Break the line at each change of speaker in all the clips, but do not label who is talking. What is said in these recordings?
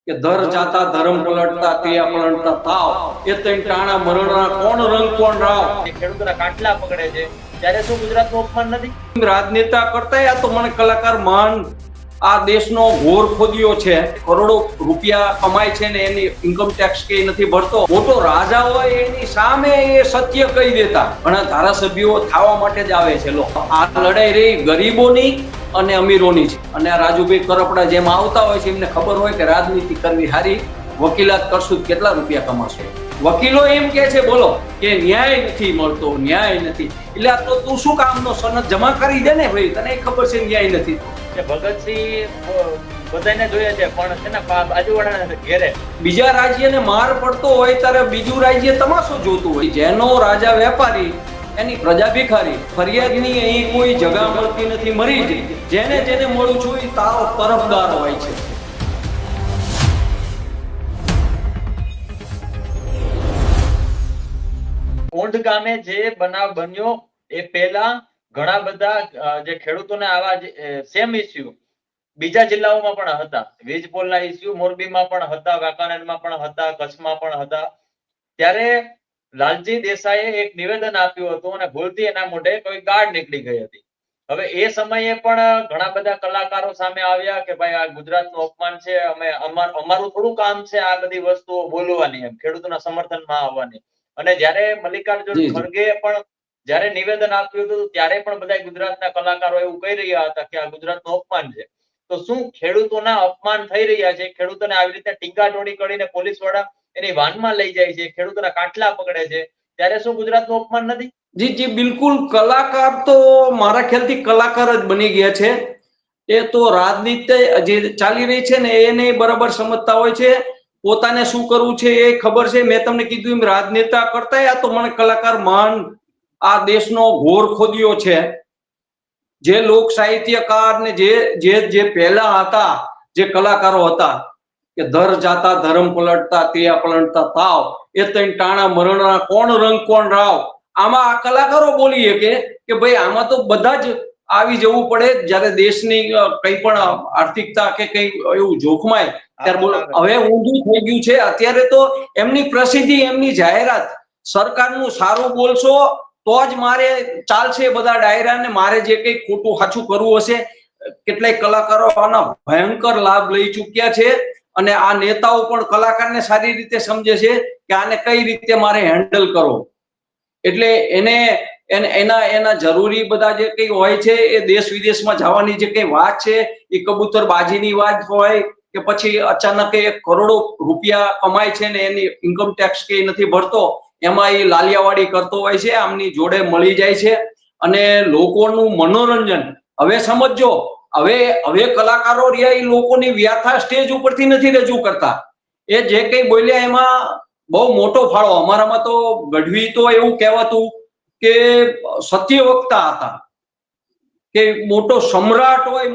કે ધર જાતા ધર્મ પલટતા ક્રિયા પલટતા તાવ એ તઈ ટાણા મરણના કોણ રંગ કોણ રાવ
ખેડૂતોના કાટલા પકડે છે ત્યારે શું ગુજરાતનું અપમાન નથી?
રાજનેતા કરતા આ તો મને કલાકાર માન આ દેશનો ઘોર ખોદ્યો છે, કરોડો રૂપિયા કમાય છે ને એની ઇન્કમ ટેક્સ કે નથી ભરતો. મોટો રાજા હોય એની સામે એ સત્ય કહી દેતા. ઘણા ધારાસભ્યો થવા માટે જ આવે છે. લોકો આ લડાઈ રહી ગરીબોની અને અમીરોની છે. અને આ રાજુભાઈ કરપડા જેમ આવતા હોય છે એમને ખબર હોય કે રાજનીતિ કરવી હારી, વકીલાત કરશું કેટલા રૂપિયા કમાશો. વકીલો એમ કે છે બોલો કે ન્યાય નથી મળતો, ન્યાય નથી. એટલે આ તો તું શું કામનો સનદ જમા કરી દે ને ભાઈ, તને ખબર છે ન્યાય નથી.
કે ભગતસિંહ બધાને જોઈએ છે પણ છે ને બાજુવાળાના ઘેરે
બીજા રાજ્યને માર પડતો હોય ત્યારે બીજું રાજ્ય તમાશો જોતું હોય. જેનો રાજા વેપારી એની પ્રજા ભિખારી. ફરિયાદની અહીં કોઈ જગા મળતી નથી, મરી જ જેને જેને મળું છું એ તારો તરફદાર હોય છે.
ઊંઢ ગામે જે બનાવ બન્યો એ પહેલા ઘણા બધા જે ખેડૂતોને આવા સેમ ઇસ્યુ બીજા જિલ્લાઓમાં પણ હતા. વીજ પોલના ઇસ્યુ મોરબીમાં પણ હતા, વાંકાનેરમાં પણ હતા, કચ્છમાં પણ હતા. ત્યારે લાલજી દેસાઈએ એક નિવેદન આપ્યું હતું અને ભૂલથી એના મોઢે કોઈ ગાળ નીકળી ગઈ હતી. હવે એ સમયે પણ ઘણા બધા કલાકારો સામે આવ્યા કે ભાઈ આ ગુજરાતનું અપમાન છે, અમે અમારું થોડું કામ છે આ બધી વસ્તુઓ બોલવાની, એમ ખેડૂતોના સમર્થનમાં આવવાની. અને જ્યારે મલ્લિકાર્જુન ખડગે પણ જ્યારે નિવેદન આપ્યું હતું ત્યારે પણ બધા ગુજરાતના કલાકારો એવું કહી રહ્યા હતા કે આ ગુજરાતનું અપમાન છે. તો શું ખેડૂતોના અપમાન થઈ રહ્યા છે? ખેડૂતોને આવી રીતે ટીંગાટોળી કરીને પોલીસ વાળા એની વાનમાં લઈ જાય છે, ખેડૂતોના કાટલા પકડે છે, ત્યારે શું ગુજરાતનું અપમાન નથી?
જી જી બિલકુલ. કલાકાર તો મારા ખ્યાલથી કલાકાર જ બની ગયા છે. એ તો રાજનીતિ જે ચાલી રહી છે ને એને બરાબર સમજતા હોય છે, પોતાને શું કરવું છે એ ખબર છે. મેં તમને કીધું એમ રાજનેતા કરતા આ તો મને કલાકાર માન આ દેશનો ઘોર ખોદ્યો છે. જે લોક સાહિત્યકાર ને જે પહેલા હતા, જે કલાકારો હતા કે ધર જાતા ધર્મ પલટતા ક્રિયા પલટતા તાવ એ તઈ ટાણા મરણના કોણ રંગ કોણ રાવ. આમાં આ કલાકારો બોલી શકે કે ભાઈ આમાં તો બધા જ આવી જવું પડે જયારે દેશની કઈ પણ આર્થિકતા કે કઈ એવું જોખમાય ત્યારે બોલો. હવે ઊંધું થઈ ગયું છે. અત્યારે તો એમની પ્રસિદ્ધિ, એમની જાહેરાત, સરકારનું સારું બોલશો તો જ મારે ચાલશે બધા ડાયરા ને મારે જે કઈ ખોટું સાચું કરવું હશે. કેટલાય કલાકારો આના ભયંકર લાભ લઈ ચુક્યા છે અને આ નેતાઓ પણ કલાકારને સારી રીતે સમજે છે કે આને કઈ રીતે મારે હેન્ડલ કરવો. એટલે એના જરૂરી બધા જે કઈ હોય છે એ દેશ વિદેશમાં જવાની જે કઈ વાત છે એ કબૂતરબાજીની વાત હોય કે પછી અચાનક એ કરોડો રૂપિયા કમાય છે ને એની ઇન્કમ ટેક્સ કે નથી ભરતો, એમાં એ લાલિયાવાડી કરતો હોય છે, આમની જોડે મળી જાય છે અને લોકોનું મનોરંજન. હવે સમજો, હવે કલાકારો રહ્યા એ લોકોની વ્યાથા સ્ટેજ ઉપરથી નથી રજૂ કરતા. એ જે કઈ બોલ્યા એમાં બહુ મોટો ફાળો. અમારામાં તો ગઢવી તો એવું કહેવાતું કે સત્ય વક્તા હતા, કે મોટો સમ્રાટ હોય,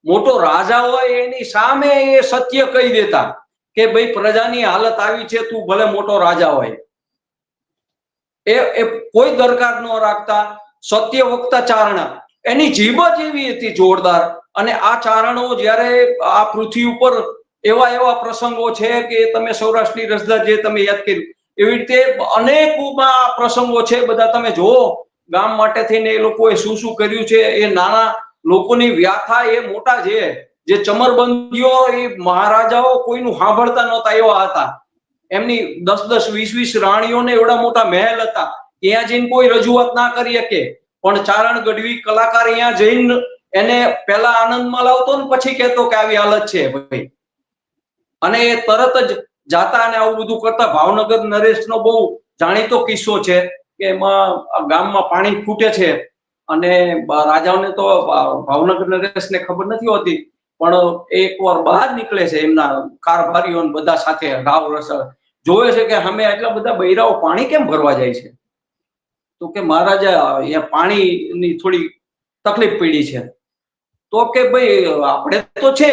મોટો રાજા હોય એની સામે એ સત્ય કહી દેતા કે ભાઈ પ્રજાની હાલત આવી છે, તું ભલે મોટો રાજા હોય. એ કોઈ દરકાર ન રાખતા. સત્ય વક્તા ચારણા, એની જીભ જ એવી હતી જોરદાર. અને આ ચારણો જયારે આ પૃથ્વી ઉપર એવા પ્રસંગો છે કે તમે સૌરાષ્ટ્રની રસધાર જે તમે યાદ કર્યું એવી રીતે અનેક પ્રસંગો છે, બધા તમે જુઓ ગામ માટે થઈને એ લોકોએ શું શું કર્યું છે. એ નાના લોકોની વ્યાથા એ મોટા છે. જે ચમરબંધીઓ એ મહારાજાઓ કોઈનું સાંભળતા નહોતા એવા હતા. એમની 10-10, 20-20 રાણીઓને એવડા મોટા મહેલ હતા. ત્યાં જઈને કોઈ રજૂઆત ના કરી શકે, પણ ચારણ ગઢવી કલાકાર અહીંયા જઈને એને પેલા આનંદમાં લાવતો ને પછી કહેતો કે આવી હાલત છે ભાઈ, અને એ તરત જ જાતા અને આવું બધું કરતા. ભાવનગર નરેશનો બહુ જાણીતો કિસ્સો છે કે એમાં ગામમાં પાણી ખૂટે છે અને રાજાઓને તો ભાવનગર નરેશને ખબર નથી હોતી, પણ એકવાર બહાર નીકળે છે એમના કારભારીઓ બધા સાથે રાવ રસ જોવે છે કે અમે આટલા બધા બૈરાઓ પાણી કેમ ભરવા જાય છે. તો કે મહારાજા અહીંયા પાણીની થોડી તકલીફ પડી છે. તો કે ભાઈ આપણે તો છે,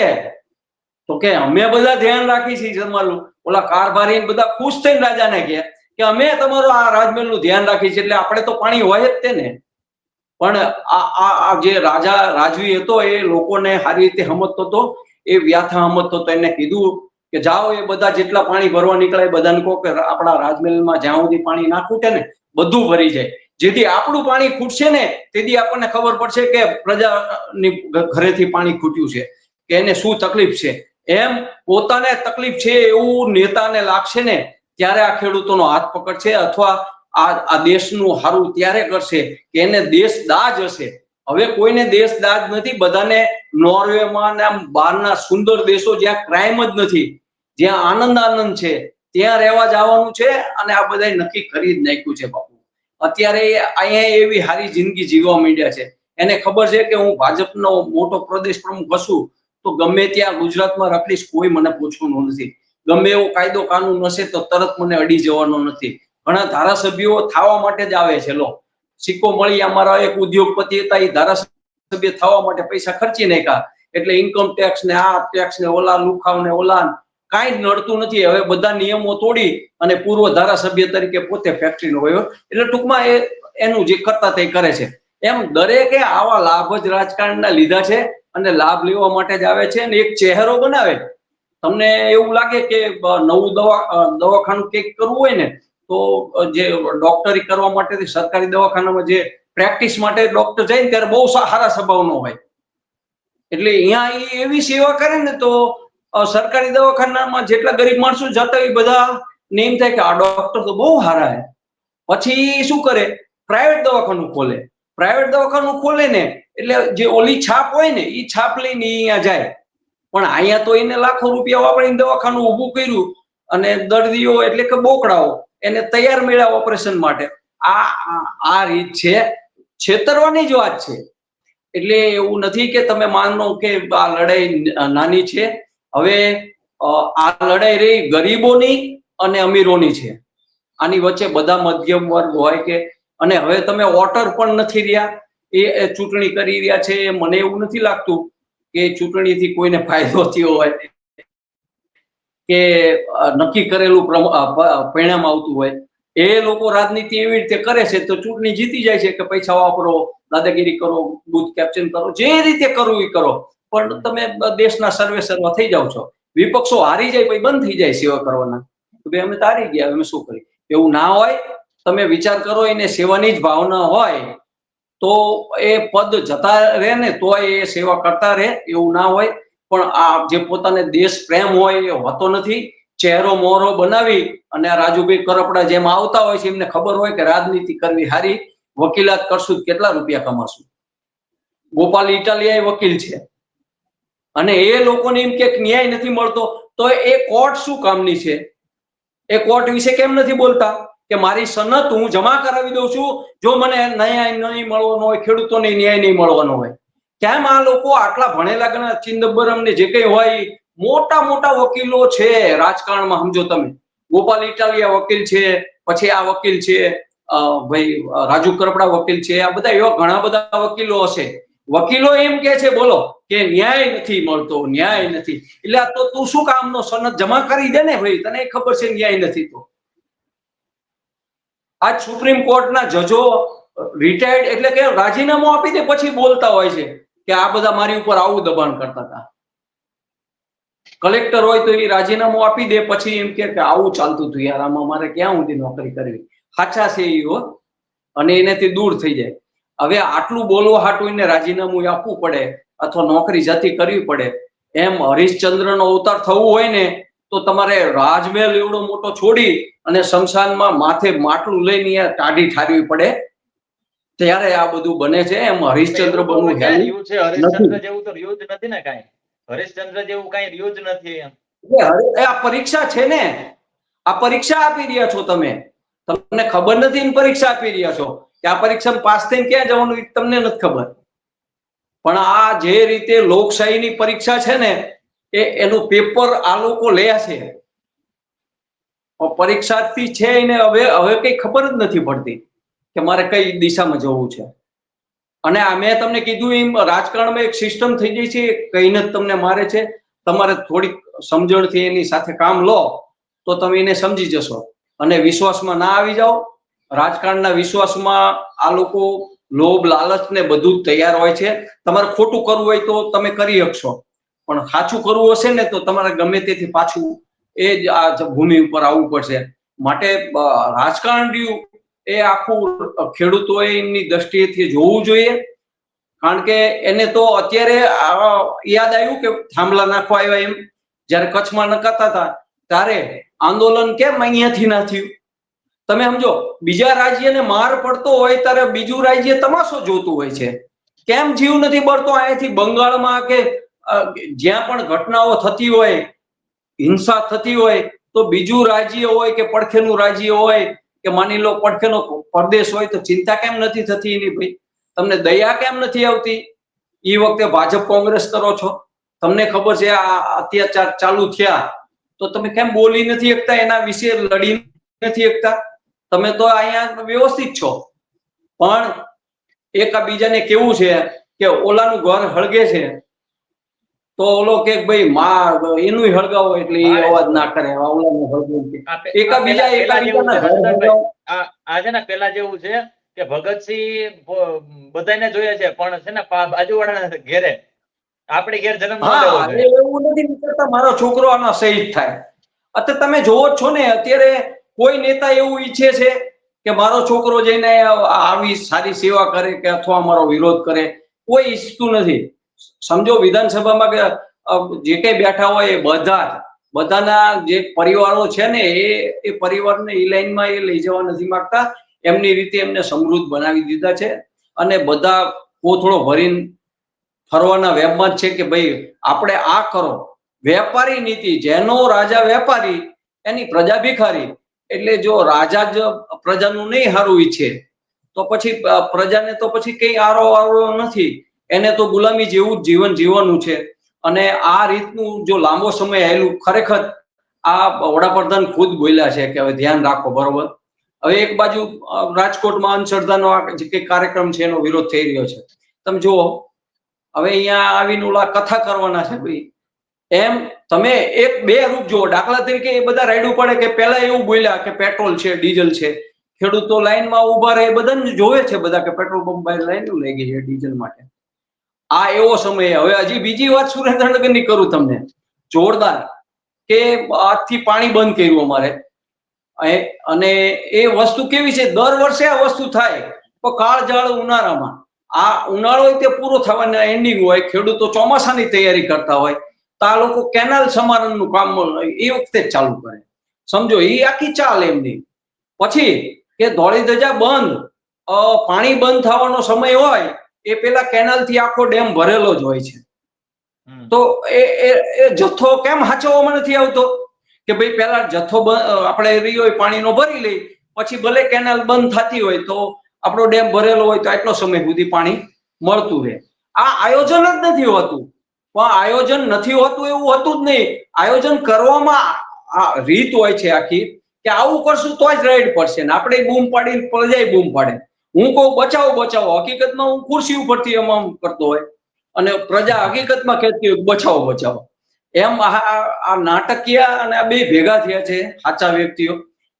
તો કે અમે બધા ધ્યાન રાખી છીએ. તમારું ઓલા કારભારી બધા ખુશ થઈને રાજાને કે અમે તમારું આ રાજમહેલનું ધ્યાન રાખી છીએ, એટલે આપણે તો પાણી હોય જ તેને. પણ આ જે રાજવી હતો એ લોકોને સારી રીતે સમજતો હતો, એ વ્યાથા સમજતો હતો. એને કીધું કે જાઓ એ બધા જેટલા પાણી ભરવા નીકળે બધાને કહો કે આપણા રાજમહેલમાં જ્યાં સુધી પાણી ના ખૂટે ને બધું ભરી જાય, જેથી આપણું પાણી ખૂટશે ને તેથી આપણને ખબર પડશે કે પ્રજાની ઘરેથી પાણી ખૂટ્યું છે કે એને શું તકલીફ છે. એમ પોતાને તકલીફ છે એવું નેતાને લાગશે ને ત્યારે આ ખેડૂતોનો હાથ પકડશે અથવા આ દેશનું સારું ત્યારે કરશે કે એને દેશ દાજ હશે. હવે કોઈને દેશ દાજ નથી, બધાને નોર્વેમાં ને આમ બહારના સુંદર દેશો જ્યાં ક્રાઇમ જ નથી, જ્યાં આનંદ છે ત્યાં રહેવા જવાનું છે અને આ બધા નક્કી કરી જ નાખ્યું છે બાપુ. અત્યારે અહીંયા એવી સારી જિંદગી જીવવા માંડ્યા છે, એને ખબર છે કે હું ભાજપનો મોટો પ્રદેશ પ્રમુખ હશું તો ગમે ત્યાં ગુજરાતમાં રખડીશ, કોઈ મને પૂછવાનું નથી. ગમે એવો કાયદો કાનૂન હશે તો તરત મને અડી જવાનો નથી. ઘણા ધારાસભ્યો થવા માટે જ આવે છે. લો સિક્કો મળી, અમારા એક ઉદ્યોગપતિ હતા એ ધારાસભ્ય થવા માટે પૈસા ખર્ચી નાખ્યા એટલે ઇન્કમ ટેક્સ ને આ ટેક્સ ને ઓલા લુખાવ ને ઓલા કાંઈ જ નડતું નથી. હવે બધા નિયમો તોડી અને પૂર્વ ધારાસભ્ય તરીકે પોતે ફેક્ટરીનો હોય એટલે ટૂંકમાં એનું જે કરતા તે કરે છે. એમ દરેકે આવા લાભ જ રાજકારણના લીધા છે અને લાભ લેવા માટે જ આવે છે અને એક ચહેરો બનાવે. તમને એવું લાગે કે નવું દવાખાનું કંઈક કરવું હોય ને તો જે ડોક્ટરી કરવા માટે સરકારી દવાખાનામાં જે પ્રેક્ટિસ માટે ડોક્ટર જાય ને ત્યારે બહુ સારા સ્વભાવનો હોય એટલે અહીંયા એવી સેવા કરે ને તો સરકારી દવાખાનામાં જેટલા ગરીબ માણસો જતા એ બધા ને એમ થાય કે આ ડોક્ટર તો બહુ સારા હે. પછી શું કરે, પ્રાઇવેટ દવાખાનું ખોલે. પ્રાઇવેટ દવાખાનું ખોલે ને એટલે જે ઓલી છાપ હોય ને એ છાપ લઈને અહીંયા જાય, પણ અહીંયા તો એને લાખો રૂપિયા વાપરીને દવાખાનું ઊભું કર્યું અને દર્દીઓ એટલે કે બોકડાઓ એને તૈયાર મળ્યા ઓપરેશન માટે. આ રીત છે, છેતરવાની જ વાત છે. એટલે એવું નથી કે તમે માનો કે આ લડાઈ નાની છે. હવે આ લડાઈ રહી ગરીબોની અને અમીરોની છે. આની વચ્ચે બધા મધ્યમ વર્ગ હોય કે અને હવે તમે વોટર પણ નથી રહ્યા, એ ચૂંટણી કરી રહ્યા છે. મને એવું નથી લાગતું કે ચૂંટણીથી કોઈને ફાયદો થયો હોય કે નક્કી કરેલું પરિણામ આવતું હોય. એ લોકો રાજનીતિ એવી રીતે કરે છે તો ચૂંટણી જીતી જાય છે કે પૈસા વાપરો, દાદાગીરી કરો, બૂથ કેપ્ચર કરો, જે રીતે કરવું એ કરો, પણ તમે દેશના સર્વે સર્વા થઈ જાવ છો. વિપક્ષો હારી જાય પછી બંધ થઈ જાય સેવા કરવાના કે ભાઈ અમે તો હારી ગયા, અમે શું કરીએ. એવું ના હોય. તમે વિચાર કરો એને સેવાની જ ભાવના હોય તો એ પદ જતા રહે ને તો એ સેવા કરતા રહે, એવું ના હોય. પણ આ જે પોતાને દેશ પ્રેમ હોય એ હોતો નથી. ચહેરો મોહરો બનાવી અને આ રાજુભાઈ કરપડા જેમ આવતા હોય છે એમને ખબર હોય કે રાજનીતિ કરવી હારી, વકીલાત કરશું કેટલા રૂપિયા કમાશું. ગોપાલ ઇટાલિયા વકીલ છે અને એ લોકોને એમ કે ન્યાય નથી મળતો તો એ કોર્ટ શું કામની છે? એ કોર્ટ વિશે કેમ નથી બોલતા કે મારી સનદ હું જમા કરાવી દઉં છું, જો મને ન્યાય નહીં મળવાનો હોય, ખેડૂતોને ન્યાય નહીં મળવાનો હોય. કેમ આ લોકો આટલા ભણેલા ગણા ચિદમ્બરમ ને જે કઈ હોય મોટા મોટા વકીલો છે રાજકારણમાં, સમજો તમે. ગોપાલ ઇટાલિયા વકીલ છે, પછી આ વકીલ છે ભાઈ રાજુ કરપડા વકીલ છે, આ બધા એવા ઘણા બધા વકીલો હશે. વકીલો એમ કે છે બોલો કે ન્યાય નથી મળતો, ન્યાય નથી. એટલે તો તું શું કામનો સનદ જમા કરી દે ને ભાઈ, તને ખબર છે ન્યાય નથી. તો આજ સુપ્રીમ કોર્ટના જજો રિટાયર્ડ એટલે કે રાજીનામું આપી દે પછી બોલતા હોય છે કે આ બધા મારી ઉપર આવું દબાણ કરતા હતા. કલેક્ટર હોય તો એ રાજીનામું આપી દે પછી એમ કે આવું ચાલતું હતું યાર, આમાં મારે ક્યાં સુધી નોકરી કરવી. સાચા છે એ અને એનાથી દૂર થઈ જાય. હવે આટલું બોલવા હાટું એને રાજીનામું આપવું પડે અથવા નોકરી જતી કરવી પડે. એમ હરીશચંદ્રનો અવતાર થવું હોય ને તો તમારે રાજમહેલ એવડો મોટો છોડી અને શમશાનમાં માથે માટલું લઈને ટાઢી ઠારવી પડે ત્યારે આ બધું બને છે. એમ હરીશચંદ્ર બનવું
રહ્યું છે, હરીશચંદ્ર જેવું તો રહ્યું જ નથી ને કાંઈ. હરીશચંદ્ર જેવું કાંઈ રહ્યું જ નથી.
આ પરીક્ષા છે ને, આ પરીક્ષા આપી રહ્યા છો તમે, તમને ખબર નથી પરીક્ષા આપી રહ્યા છો કે આ પરીક્ષામાં પાસ થઈને ક્યાં જવાનું તમને નથી ખબર. પણ આ જે રીતે લોકશાહીની પરીક્ષા છે ને એનું પેપર આ લોકો લે છે. પરીક્ષાર્થી છે એને હવે કઈ ખબર જ નથી પડતી કે મારે કઈ દિશામાં જવું છે. અને આ મેં તમને કીધું એમ રાજકારણમાં એક સિસ્ટમ થઈ ગઈ છે, કહીને જ તમને મારે છે. તમારે થોડીક સમજણથી એની સાથે કામ લો તો તમે એને સમજી જશો અને વિશ્વાસમાં ના આવી જાઓ. રાજકારણના વિશ્વાસમાં આ લોકો લોભ લાલચ ને બધું જ તૈયાર હોય છે. તમારે ખોટું કરવું હોય તો તમે કરી શકશો, પણ સાચું કરવું હશે ને તો તમારે ગમે તેથી પાછું એ જ આ ભૂમિ ઉપર આવવું પડશે. માટે રાજકારણ રહ્યું એ આખું ખેડૂતોએ એમની દ્રષ્ટિએથી જોવું જોઈએ. કારણ કે એને તો અત્યારે યાદ આવ્યું કે થાંભલા નાખવા આવ્યા એમ. જયારે કચ્છમાં નકાતા હતા ત્યારે આંદોલન કેમ અહીંયાથી ના થયું? તમે સમજો, બીજા રાજ્યને માર પડતો હોય ત્યારે બીજું રાજ્ય તમાશો જોતું હોય છે. કેમ જીવ નથી બળતો અહીંયાથી બંગાળમાં કે જ્યાં પણ ઘટનાઓ થતી હોય, હિંસા થતી હોય, તો બીજું રાજ્ય હોય કે પડખેનું રાજ્ય હોય કે માની લો પડખેનો પ્રદેશ હોય તો ચિંતા કેમ નથી થતી એની? ભાઈ તમને દયા કેમ નથી આવતી? એ વખતે ભાજપ કોંગ્રેસ કરો છો, તમને ખબર છે આ અત્યાચાર ચાલુ થયા તો તમે કેમ બોલી નથી શકતા? એના વિશે લડી નથી શકતા? તમે તો અહીંયા વ્યવસ્થિત છો, પણ એકબીજાને કેવું છે કે ઓલાનું ઘર હળગે છે તો ઓલો કે ભાઈ એનું હળગાવો એટલે એ અવાજ ના કરે, ઓલાનું હળગે.
આ છે ને પેલા જેવું છે કે ભગતસિંહ બધાને જોઈએ છે પણ છે ને બાજુવાળાના ઘેરે આપણી ઘેર જન્મ ન લેવો જોઈએ.
એવું નથી વિચારતા મારો છોકરો આના શહીદ થાય. અત્યારે તમે જોવો છો ને, અત્યારે કોઈ નેતા એવું ઈચ્છે છે કે મારો છોકરો જઈને આવી સારી સેવા કરે કે અથવા મારો વિરોધ કરે? કોઈ ઈચ્છતું નથી. સમજો વિધાનસભામાં કે જે કઈ બેઠા હોય એ બધાના જે પરિવારો છે ને એ પરિવારને એ લાઈનમાં એ લઈ જવા નથી માંગતા. એમની રીતે એમને સમૃદ્ધ બનાવી દીધા છે અને બધા કોથળો ભરીને ફરવાના વેબમાં જ છે કે ભાઈ આપણે આ કરો. વેપારી નીતિ, જેનો રાજા વેપારી એની પ્રજા ભિખારી. એટલે જો રાજા જ પ્રજાનું નહીં સારું ઈચ્છે તો પછી પ્રજાને તો પછી કઈ આરો નથી. એને તો ગુલામી જેવું જ જીવન જીવવાનું છે. અને આ રીતનું જો લાંબો સમય આવેલું, ખરેખર આ વડાપ્રધાન ખુદ બોલ્યા છે કે હવે ધ્યાન રાખો. બરોબર, હવે એક બાજુ રાજકોટમાં અંધશ્રદ્ધાનો જે કઈ કાર્યક્રમ છે એનો વિરોધ થઈ રહ્યો છે. તમે જુઓ, હવે અહીંયા આવીને ઓલા કથા કરવાના છે ભાઈ. એમ તમે એક બે રૂપ જુઓ. દાખલા તરીકે એ બધા રાયડું પડે કે પેલા એવું બોલ્યા કે પેટ્રોલ છે, ડીઝલ છે, ખેડૂતો લાઈનમાં ઉભા રહે, બધાને જોવે છે બધા કે પેટ્રોલ પંપ પર લાઈન લઈ ગઈ છે ડીઝલ માટે. આ એવો સમય. હવે હજી બીજી વાત સુરેન્દ્રનગરની કરું તમને, જોરદાર, કે આજથી પાણી બંધ કર્યું અમારે. અને એ વસ્તુ કેવી છે, દર વર્ષે આ વસ્તુ થાય તો કાળઝાળ ઉનાળામાં, આ ઉનાળો તે પૂરો થવાના એન્ડિંગ હોય, ખેડૂતો ચોમાસાની તૈયારી કરતા હોય તો આ લોકો કેનાલ સમારણનું કામ એ વખતે જ ચાલુ કરે. સમજો, એ આખી ચાલ એમની. પછી કે ધોળી ધજા બંધ, પાણી બંધ થવાનો સમય હોય એ પેલા કેનાલ થી આખો ડેમ ભરેલો જ હોય છે. તો એ જથ્થો કેમ હાચવવામાં નથી આવતો? કે ભાઈ પેલા જથ્થો આપણે રહ્યો હોય પાણીનો ભરી લઈ, પછી ભલે કેનાલ બંધ થતી હોય તો આપણો ડેમ ભરેલો હોય તો આટલો સમય સુધી પાણી મળતું રહે. આ આયોજન જ નથી હોતું. પણ આયોજન નથી હોતું એવું હોતું જ નહીં. આયોજન કરવામાં રીત હોય છે આખી, કે આવું કરશું તો જ રાઈડ પડશે ને આપણે બૂમ પાડીને પ્રજાએ બૂમ પાડે. હું કહું બચાવો બચાવો, હકીકતમાં હું ખુરશી ઉપરથી એમ કરતો હોય અને પ્રજા હકીકતમાં કહેતી હોય બચાવો બચાવો. એમ આ નાટકીય અને આ બે ભેગા થયા છે સાચા વ્યક્તિઓ.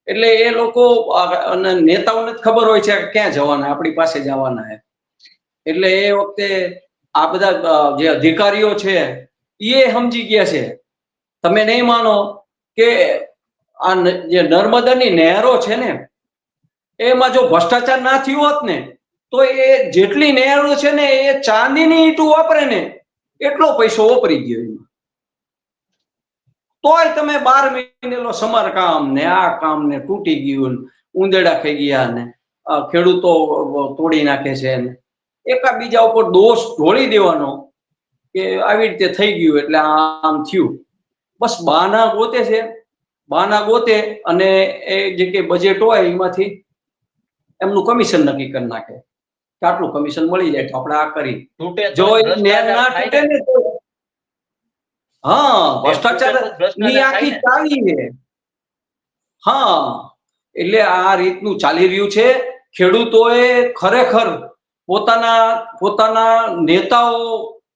એટલે એ લોકો અને નેતાઓને જ ખબર હોય છે ક્યાં જવાના, આપણી પાસે જવાના છે. એટલે એ વખતે આ બધા જે અધિકારીઓ છે એ સમજી ગયા છે. તમે નહીં માનો કે આ જે નર્મદાની નહેરો છે ને એમાં જો ભ્રષ્ટાચાર ના થયું હોત ને તો એ જેટલી નહેરો છે ને એ ચાંદીની ઈંટું વાપરે ને એટલો પૈસો વાપરી ગયો એમાં. તોય તમે 12 મહિનેનો સમારકામ ને આ કામ ને તૂટી ગયું, ઉંદેડા ખાઈ ગયા ને ખેડૂતો તોડી નાખે છે ને એકાબીજા ઉપર દોષ ઢોળી દેવાનો કે આવી રીતે થઈ ગયું એટલે આમ થયું. બસ બહાના ગોતે છે, બહાના ગોતે અને એ જે કે બજેટ હોય એમાંથી એમનું કમિશન નક્કી કરી નાખે કે આટલું કમિશન મળી જાય તો આપણે આ કરી. જો નેર ના તૂટે ને તો હા, ભ્રષ્ટાચાર ની આખી ચાલી છે. હા, એટલે આ રીતનું ચાલી રહ્યું છે. ખેડૂતોએ ખરેખર પોતાના નેતાઓ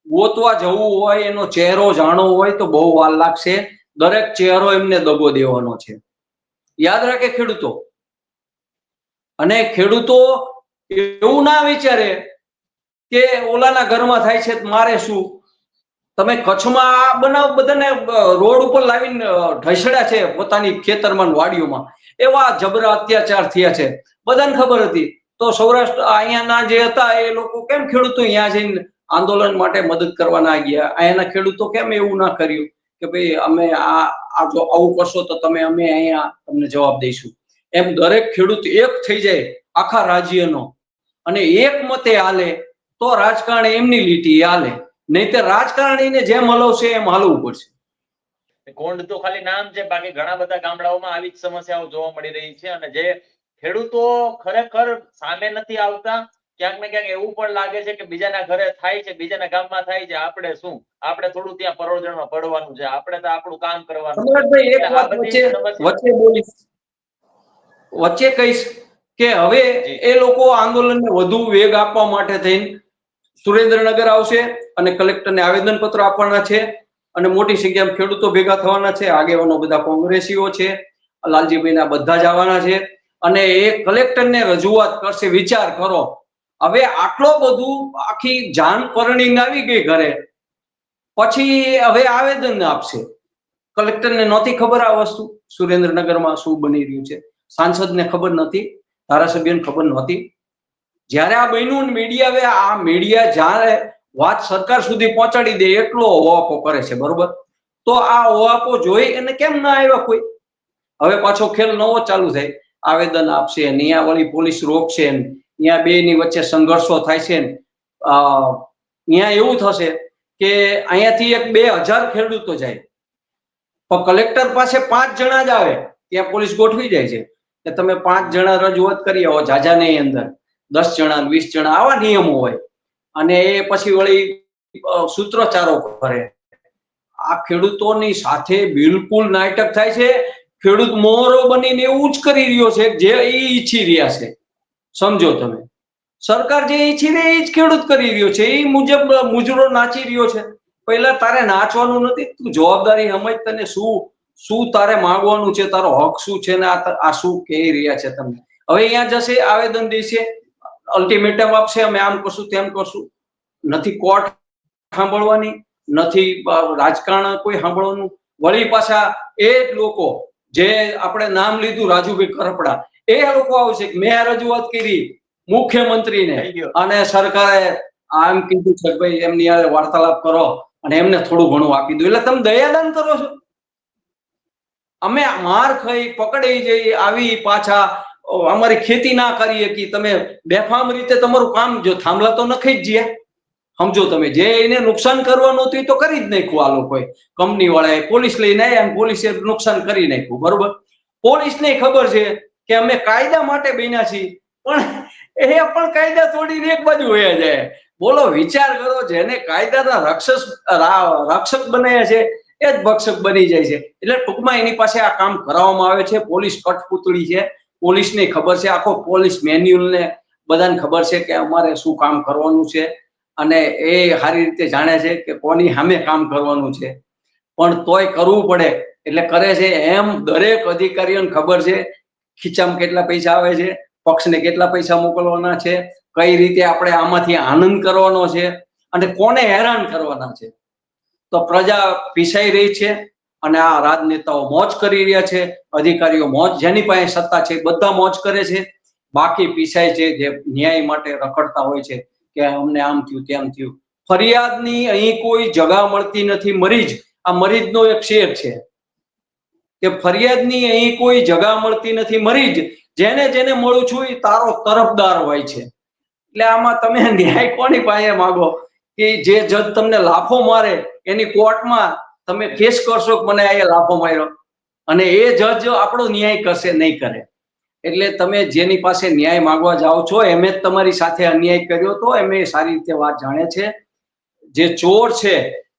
ગોતવા જવું હોય, એનો ચહેરો જાણવો હોય તો બહુ વાર લાગશે. દરેક ચહેરો એમને દગો દેવાનો છે, યાદ રાખે ખેડૂતો. અને ખેડૂતો એવું ના વિચારે કે ઓલાના ઘરમાં થાય છે મારે શું, તમે કચ્છમાં આ બનાવ બધાને રોડ ઉપર લાવીને ઢસડ્યા છે પોતાની ખેતરમાં વાડીઓમાં, એવા જબરા અત્યાચાર થયા છે, બધાને ખબર હતી. તો સૌરાષ્ટ્ર અહીંયાના જે હતા એ લોકો કેમ ખેડૂતો અહીંયા જઈને આંદોલન માટે મદદ કરવા ના ગયા? અહીંયાના ખેડૂતો કેમ એવું ના કર્યું કે ભાઈ અમે આ જો આવું કરશો તો અમે અહીંયા તમને જવાબ દઈશું? એમ દરેક ખેડૂત એક થઈ જાય આખા રાજ્યનો અને એક મતે હાલે તો રાજકારણ એમની લીટી હાલે, નહીતર રાજકારણીને જેમ હલવશે એમ હાલવું પડશે.
કોંડ તો ખાલી નામ છે, બાકી ઘણા બધા ગામડાઓમાં આવી જ સમસ્યાઓ જોવા મળી રહી છે. અને જે ખેડૂતો ખરેખર સામે નથી આવતા, ક્યાંક ને ક્યાંક એવું પણ લાગે છે કે બીજાના ઘરે થાય છે, બીજાના ગામમાં થાય છે, આપણે શું, આપણે થોડું ત્યાં પરોજણમાં પડવાનું છે, આપણે તો આપણું કામ કરવાનું છે.
સમ્રાટભાઈ, એક વાત વચ્ચે બોલીશ, વચ્ચે કહીશ કે હવે એ લોકો આંદોલનને વધુ વેગ આપવા માટે થઈને સુરેન્દ્રનગર આવશે અને કલેક્ટરને આવેદન પત્ર આપવાના છે અને મોટી સંખ્યામાં ખેડૂતો ભેગા થવાના છે, આગેવાનો બધા કોંગ્રેસીઓ છે, લાલજીભાઈના બધા જ આવવાના છે અને એ કલેક્ટરને રજૂઆત કરશે. વિચાર કરો, હવે આટલો બધું આખી જાન પરણીને આવી ગઈ ઘરે, પછી હવે આવેદન આપશે. કલેક્ટરને નહોતી ખબર આ વસ્તુ સુરેન્દ્રનગરમાં શું બની રહ્યું છે, સાંસદને ખબર નથી, ધારાસભ્યને ખબર નહોતી. જ્યારે આ બન્યું મીડિયા, આ મીડિયા જ્યારે વાત સરકાર સુધી પહોંચાડી દે એટલો ઓવાપો કરે છે, બરોબર? તો આ ઓવાપો જોઈ એને કેમ ના આવ્યા કોઈ? હવે પાછો ખેલ નવો ચાલુ થાય, આવેદન આપશે, અહીંયા વળી પોલીસ રોકશે, અહીંયા બેની વચ્ચે સંઘર્ષો થાય છે. અહીંયા એવું થશે કે અહીંયાથી 2000 ખેડૂતો જાય, પણ કલેક્ટર પાસે 5 જણા જ આવે, ત્યાં પોલીસ ગોઠવી જાય છે કે તમે 5 જણા રજૂઆત કરી આવો, જાજા નહીં, અંદર 10 જણા 20 જણા, આવા નિયમો હોય. અને એ પછી વળી સૂત્રોચ્ચારો કરે. આ ખેડૂતોની સાથે બિલકુલ નાટક થાય છે. ખેડૂત મોરો બનીને એવું જ કરી રહ્યો છે જે એ ઈચ્છી રહ્યા છે. સમજો તમે, સરકાર જે ઈચ્છી રહી એ જ ખેડૂત કરી રહ્યો છે, એ મુજબ મુજરો નાચી રહ્યો છે. પહેલા તારે નાચવાનું નથી, તું જવાબદારી સમજ, તને શું તારે માંગવાનું છે, તારો હક શું છે ને આ શું કહી રહ્યા છે તમને. હવે અહીંયા જશે, આવેદન દેશે, અલ્ટિમેટમ આપશે, અમે આમ કરશું તેમ કરશું. નથી કોર્ટ સાંભળવાની, નથી રાજકારણ કોઈ સાંભળવાનું. વળી પાછા એ જ લોકો જે આપણે નામ લીધું રાજુભાઈ કરપડા, એ લોકો આવશે કે મેં રજૂઆત કરી મુખ્યમંત્રીને અને સરકારે આમ કીધું છે ભાઈ એમની વાર્તાલાપ કરો અને એમને થોડું ઘણું આપી દો, એટલે તમે દયાદાન કરો છો. અમે માર ખાઈ પકડાઈ જઈ આવી પાછા અમારી ખેતી ના કરી શકી, તમે બેફામ રીતે તમારું કામ જો થાંભલા તો નખાઈ જ જ્યાં. સમજો તમે, જે એને નુકસાન કરવાનું હતું એ તો કરી જ નાખ્યું. આ લોકોએ, કંપની વાળાએ પોલીસ લઈને આવ્યા અને પોલીસે નુકસાન કરી નાખ્યું, બરોબર? પોલીસને ખબર છે કે અમે કાયદા માટે બન્યા છીએ, પણ એ પણ કાયદા તોડીને એક બાજુ વયા જાય. બોલો, વિચાર કરો, જેને કાયદાના રક્ષક બનાવ્યા છે એ જ ભક્ષક બની જાય છે. એટલે ટૂંકમાં એની પાસે આ કામ કરાવવામાં આવે છે. પોલીસ કઠપૂતળી છે, પોલીસને ખબર છે, આખો પોલીસ મેન્યુઅલ ને બધાને ખબર છે કે અમારે શું કામ કરવાનું છે અને એ સારી રીતે જાણે છે કે કોની સામે કામ કરવાનું છે, પણ તોય કરવું પડે એટલે કરે છે. એમ દરેક અધિકારીઓને ખબર છે ખીચામાં કેટલા પૈસા આવે છે, પક્ષને કેટલા પૈસા મોકલવાના છે, કઈ રીતે આપણે આમાંથી આનંદ કરવાનો છે અને કોને હેરાન કરવાના છે. તો પ્રજા પીસાઈ રહી છે અને આ રાજનેતાઓ મોજ કરી રહ્યા છે, અધિકારીઓ મોજ, જેની પાસે સત્તા છે બધા મોજ કરે છે, બાકી પીસાય છે જે ન્યાય માટે રખડતા હોય છે કે અમને આમ થયું તેમ થયું. ફરિયાદની અહીં કોઈ જગા મળતી નથી. મરીજ, આ મરીજનો એક શેર છે કે ફરિયાદની અહીં કોઈ જગા મળતી નથી. મરીજ, જેને જેને મળું છું એ તારો તરફદાર હોય છે. એટલે આમાં તમે ન્યાય કોની પાસે માંગો કે જે જજ તમને લાફો મારે એની કોર્ટમાં તમે કેસ કરશો કે મને આ લાફો માર્યો, અને એ જજ આપણો ન્યાય કરશે નહીં કરે. એટલે તમે જેની પાસે ન્યાય માંગવા જાઓ છો એમે જ તમારી સાથે અન્યાય કર્યો તો એમે સારી રીતે વાત જાણે છે. જે ચોર છે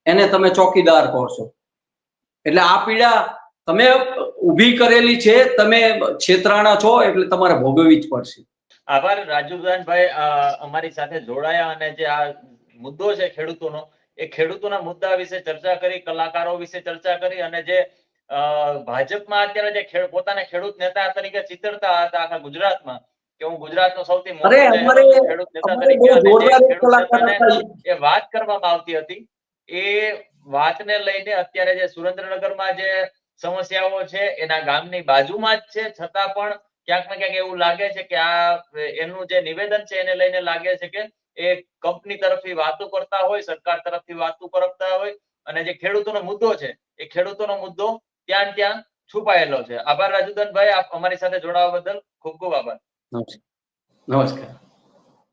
એને તમે ચોકીદાર કહો છો. એટલે આ પીડા તમે ઊભી કરેલી છે, તમે છેતરાણા છો એટલે તમારે ભોગવવી જ પડશે.
આભાર રાજુભાઈ, અમારી સાથે જોડાયા અને જે આ મુદ્દો છે ખેડૂતોનો, એ ખેડૂતોના મુદ્દા વિશે ચર્ચા કરી, કલાકારો વિશે ચર્ચા કરી અને જે ભાજપમાં અત્યારે જે પોતાને ખેડૂત નેતા તરીકે ચિતરતા હતા આખા ગુજરાતમાં કે હું ગુજરાતનો સૌથી મોટો ખેડૂત નેતા તરીકે એ વાત કરવામાં આવતી હતી, એ વાતને લઈને અત્યારે જે સુરેન્દ્રનગરમાં જે સમસ્યાઓ છે એના ગામની બાજુમાં જ છે, છતાં પણ ક્યાંક ને ક્યાંક એવું લાગે છે કે આ એનું જે નિવેદન છે એને લઈને લાગે છે કે એ કંપની તરફથી વાતો કરતા હોય, સરકાર તરફથી વાતો કરતા હોય, અને જે ખેડૂતોનો મુદ્દો છે એ ખેડૂતોનો મુદ્દો ત્યાં ને ત્યાં છુપાયેલો છે. આભાર રાજુદાનભાઈ, આપ અમારી સાથે જોડાવા બદલ ખૂબ ખૂબ આભાર.
નમસ્કાર.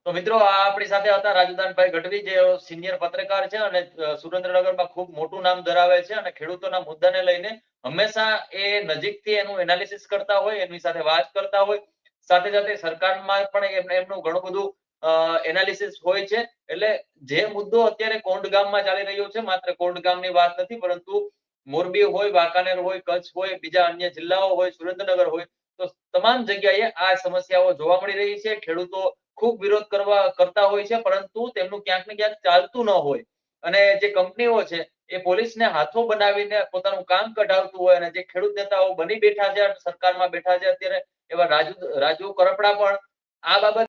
તો મિત્રો, આ આપણી સાથે હતા રાજુદાનભાઈ ગઢવી, જે સિનિયર પત્રકાર છે અને સુરેન્દ્રનગરમાં ખૂબ મોટું નામ ધરાવે છે અને ખેડૂતોના મુદ્દાને લઈને હંમેશા એ નજીકથી એનું એનાલિસિસ કરતા હોય, એની સાથે વાત કરતા હોય, સાથે સાથે સરકારમાં પણ એમનું ઘણું બધું એનાલિસિસ હોય છે. એટલે જે મુદ્દો અત્યારે કોંઢ ગામમાં ચાલી રહ્યો છે, માત્ર કોંઢ ગામની વાત નથી, પરંતુ મોરબી હોય, વાંકાનેર હોય, કચ્છ હોય, બીજા અન્ય જિલ્લાઓ હોય, સુરેન્દ્રનગર હોય, તો તમામ જગ્યાએ આ સમસ્યાઓ જોવા મળી રહી છે. ખેડૂતો ખૂબ વિરોધ કરતા હોય છે, પરંતુ તેમનું ક્યાંક ને ક્યાંક ચાલતું ન હોય, અને જે કંપનીઓ છે એ પોલીસને હાથો બનાવીને પોતાનું કામ કઢાવતું હોય, અને જે ખેડૂત નેતાઓ બની બેઠા છે, સરકારમાં બેઠા છે અત્યારે, એવા રાજુ કરપડા પણ આ બાબત